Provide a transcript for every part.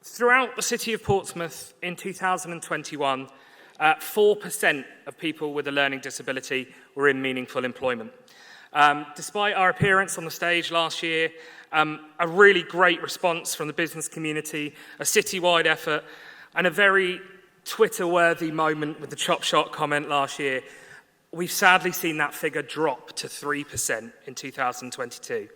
Throughout the city of Portsmouth in 2021, 4% of people with a learning disability were in meaningful employment. Despite our appearance on the stage last year, a really great response from the business community, a citywide effort, and a very Twitter-worthy moment with the Chop Shot comment last year, we've sadly seen that figure drop to 3% in 2022.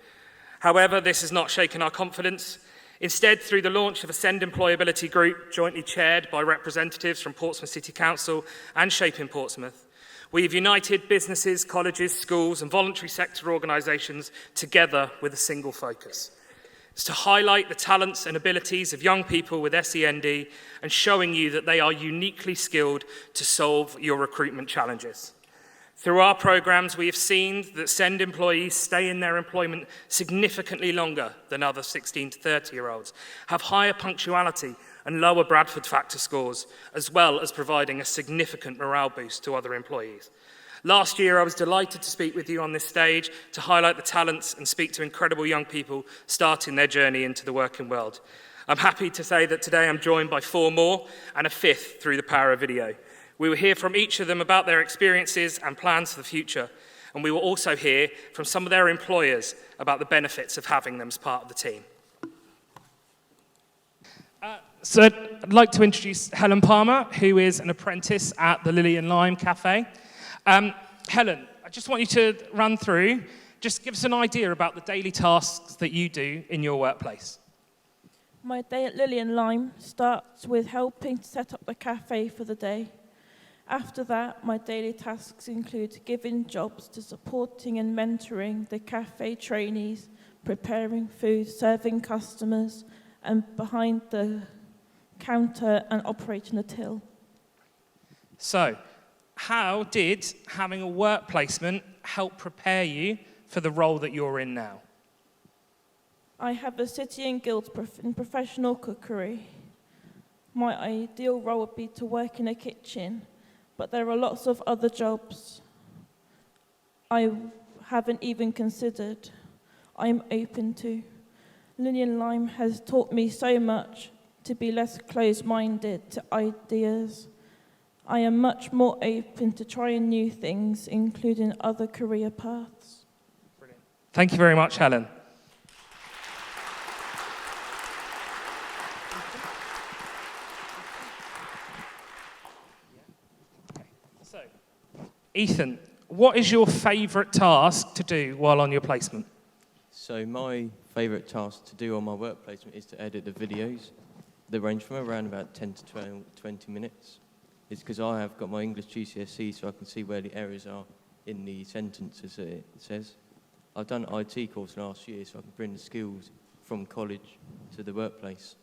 However, this has not shaken our confidence. Instead, through the launch of a Send Employability Group, jointly chaired by representatives from Portsmouth City Council and Shaping Portsmouth, we have united businesses, colleges, schools and voluntary sector organisations together with a single focus. It's to highlight the talents and abilities of young people with SEND and showing you that they are uniquely skilled to solve your recruitment challenges. Through our programmes, we have seen that SEND employees stay in their employment significantly longer than other 16 to 30-year-olds, have higher punctuality and lower Bradford factor scores, as well as providing a significant morale boost to other employees. Last year, I was delighted to speak with you on this stage to highlight the talents and speak to incredible young people starting their journey into the working world. I'm happy to say that today I'm joined by 4 more and a 5th through the power of video. We will hear from each of them about their experiences and plans for the future, and we will also hear from some of their employers about the benefits of having them as part of the team. So I'd like to introduce Helen Palmer, who is an apprentice at the Lily and Lime Cafe. Helen, I just want you to run through, just give us an idea about the daily tasks that you do in your workplace. My day at Lily and Lime starts with helping to set up the cafe for the day. After that, my daily tasks include giving jobs to supporting and mentoring the cafe trainees, preparing food, serving customers, and behind the counter and operating the till. So, how did having a work placement help prepare you for the role that you're in now? I have a City and Guilds in professional cookery. My ideal role would be to work in a kitchen, but there are lots of other jobs I haven't even considered I'm open to. Lily and Lime has taught me so much to be less closed-minded to ideas. I am much more open to trying new things, including other career paths. Brilliant. Thank you very much, Helen. So, Ethan, what is your favourite task to do while on your placement? So my favourite task to do on my work placement is to edit the videos. They range from around about 10 to 20 minutes. It's because I have got my English GCSE, so I can see where the errors are in the sentences it says. I've done an IT course last year, so I can bring the skills from college to the workplace.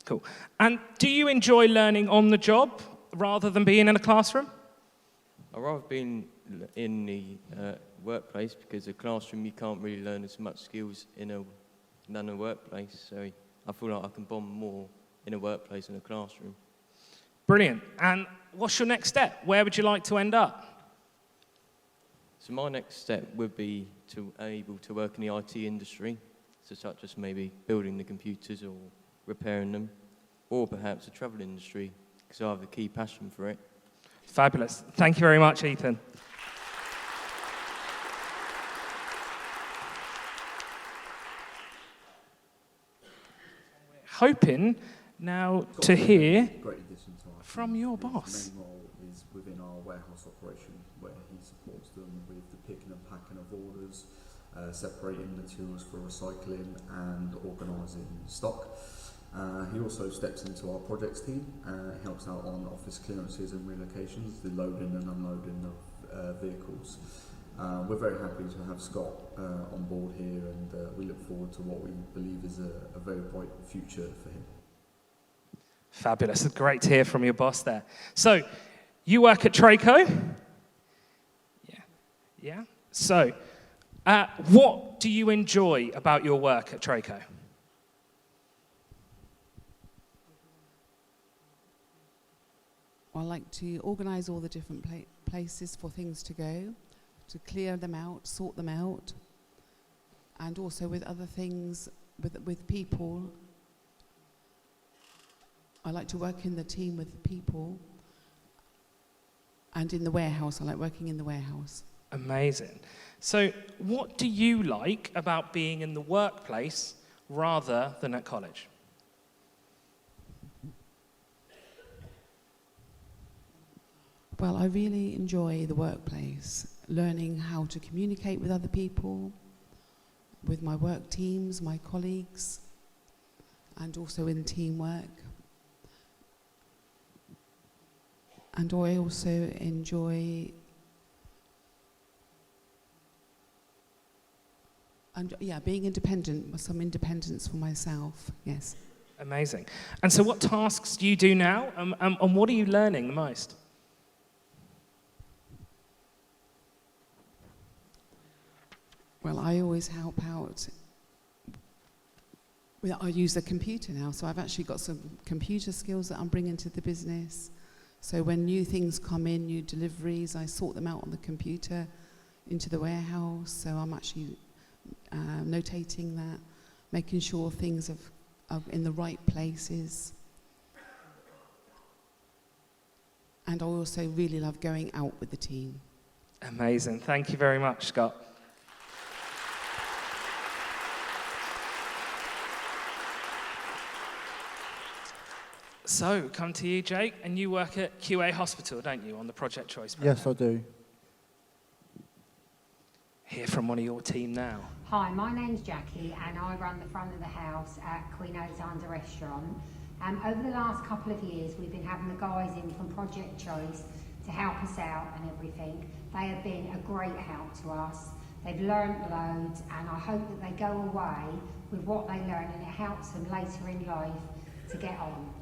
Cool. And do you enjoy learning on the job rather than being in a classroom? I'd rather be in the workplace, because the classroom you can't really learn as much skills than a workplace. So I feel like I can bond more in a workplace than a classroom. Brilliant. And what's your next step? Where would you like to end up? So my next step would be to able to work in the IT industry, so such as maybe building the computers or repairing them, or perhaps the travel industry, because I have a key passion for it. Fabulous. Thank you very much, Ethan. Hoping now to hear from your boss. His main role is within our warehouse operation, where he supports them with the picking and packing of orders, separating materials for recycling and organising stock. He also steps into our projects team, helps out on office clearances and relocations, the loading and unloading of vehicles. We're very happy to have Scott on board here, and we look forward to what we believe is a very bright future for him. Fabulous. It's great to hear from your boss there. So, you work at Traco? Yeah. So, what do you enjoy about your work at Traco? I like to organise all the different places for things to go, to clear them out, sort them out, and also with other things, with people. I like to work in the team with people, and in the warehouse. I like working in the warehouse. Amazing. So what do you like about being in the workplace rather than at college? Well, I really enjoy the workplace, learning how to communicate with other people, with my work teams, my colleagues, and also in teamwork. And I also enjoy being independent, with some independence for myself, yes. Amazing. And so what tasks do you do now, and what are you learning the most? Well, I always help out. I use the computer now, so I've actually got some computer skills that I'm bringing to the business. So when new things come in, new deliveries, I sort them out on the computer into the warehouse. So I'm actually notating that, making sure things are in the right places. And I also really love going out with the team. Amazing. Thank you very much, Scott. So, come to you, Jake, and you work at QA Hospital, don't you, on the Project Choice program? Yes, I do. Hear from one of your team now. Hi, my name's Jackie and I run the front of the house at Queen Alexandra Restaurant. Over the last couple of years we've been having the guys in from Project Choice to help us out and everything. They have been a great help to us. They've learnt loads and I hope that they go away with what they learn and it helps them later in life to get on.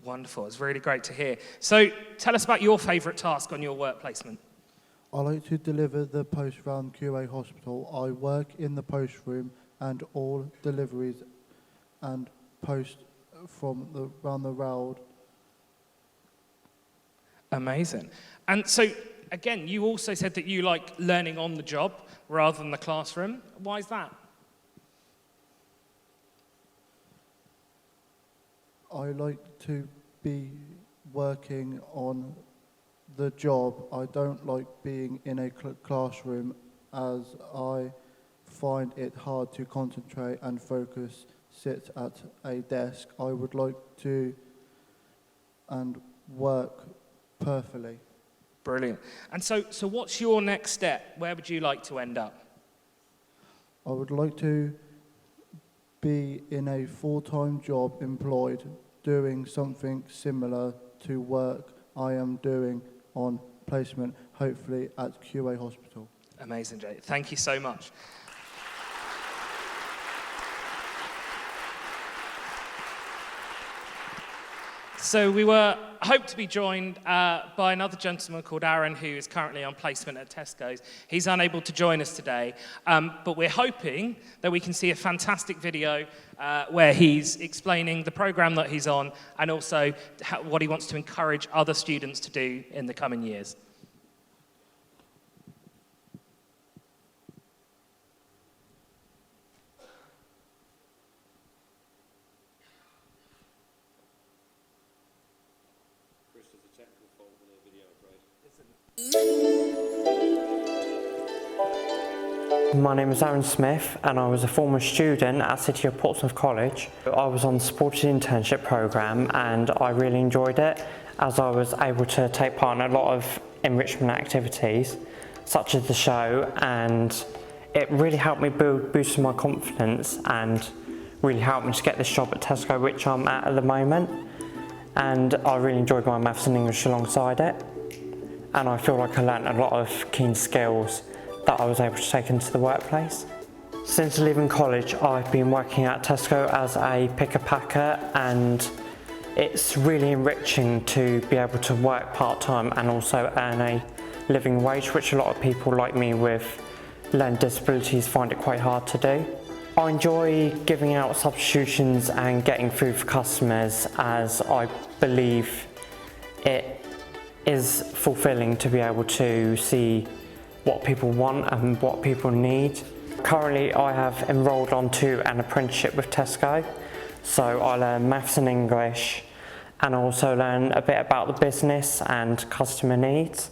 Wonderful. It's really great to hear. So tell us about your favourite task on your work placement. I like to deliver the post round QA Hospital. I work in the post room and all deliveries and post from round the road. Amazing. And so, again, you also said that you like learning on the job rather than the classroom. Why is that? I like to be working on the job. I don't like being in a classroom as I find it hard to concentrate and focus, sit at a desk. I would like to and work perfectly. Brilliant. And so what's your next step? Where would you like to end up? I would like to be in a full-time job employed, doing something similar to work I am doing on placement, hopefully at QA Hospital. Amazing, Jay. Thank you so much. So we hoped to be joined by another gentleman called Aaron, who is currently on placement at Tesco's. He's unable to join us today, but we're hoping that we can see a fantastic video where he's explaining the programme that he's on and also what he wants to encourage other students to do in the coming years. My name is Aaron Smith and I was a former student at City of Portsmouth College. I was on the supported internship programme and I really enjoyed it as I was able to take part in a lot of enrichment activities such as the show, and it really helped me boost my confidence and really helped me to get this job at Tesco, which I'm at the moment. And I really enjoyed my maths and English alongside it, and I feel like I learnt a lot of keen skills that I was able to take into the workplace. Since leaving college, I've been working at Tesco as a picker-packer, and it's really enriching to be able to work part-time and also earn a living wage, which a lot of people like me with learning disabilities find it quite hard to do. I enjoy giving out substitutions and getting food for customers, as I believe it is fulfilling to be able to see what people want and what people need. Currently I have enrolled onto an apprenticeship with Tesco, So I learn maths and English, and I also learn a bit about the business and customer needs,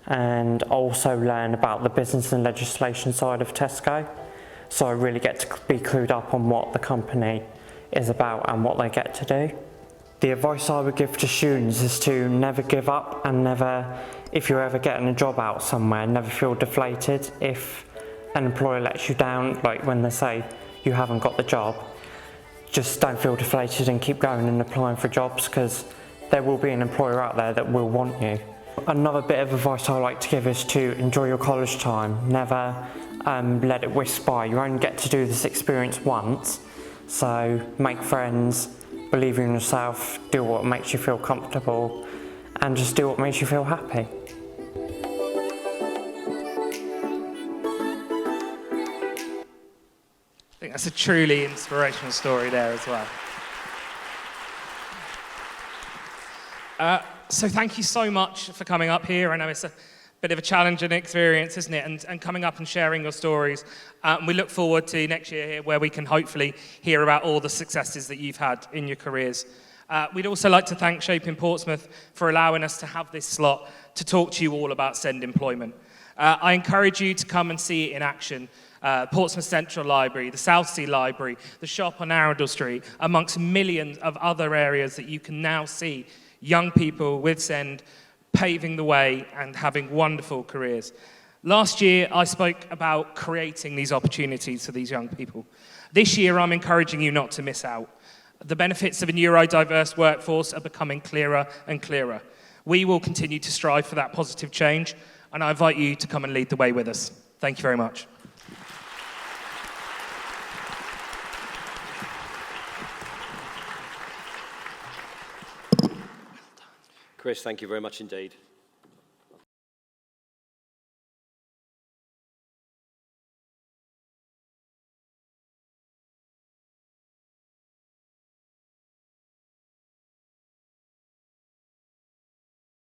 and also learn about the business and legislation side of Tesco. So I really get to be clued up on what the company is about and what they get to do. The advice I would give to students is to never give up, and never, if you're ever getting a job out somewhere, never feel deflated if an employer lets you down, like when they say you haven't got the job. Just don't feel deflated and keep going and applying for jobs, because there will be an employer out there that will want you. Another bit of advice I like to give is to enjoy your college time. Never let it whisk by. You only get to do this experience once, so make friends, believe in yourself, do what makes you feel comfortable, and just do what makes you feel happy. I think that's a truly inspirational story there as well. So thank you so much for coming up here. I know it's a bit of a challenging experience, isn't it? And coming up and sharing your stories. We look forward to next year here, where we can hopefully hear about all the successes that you've had in your careers. We'd also like to thank Shaping Portsmouth for allowing us to have this slot to talk to you all about SEND employment. I encourage you to come and see it in action. Portsmouth Central Library, the Southsea Library, the shop on Arundel Street, amongst millions of other areas that you can now see young people with SEND paving the way and having wonderful careers. Last year, I spoke about creating these opportunities for these young people. This year, I'm encouraging you not to miss out. The benefits of a neurodiverse workforce are becoming clearer and clearer. We will continue to strive for that positive change, and I invite you to come and lead the way with us. Thank you very much. Chris, thank you very much indeed.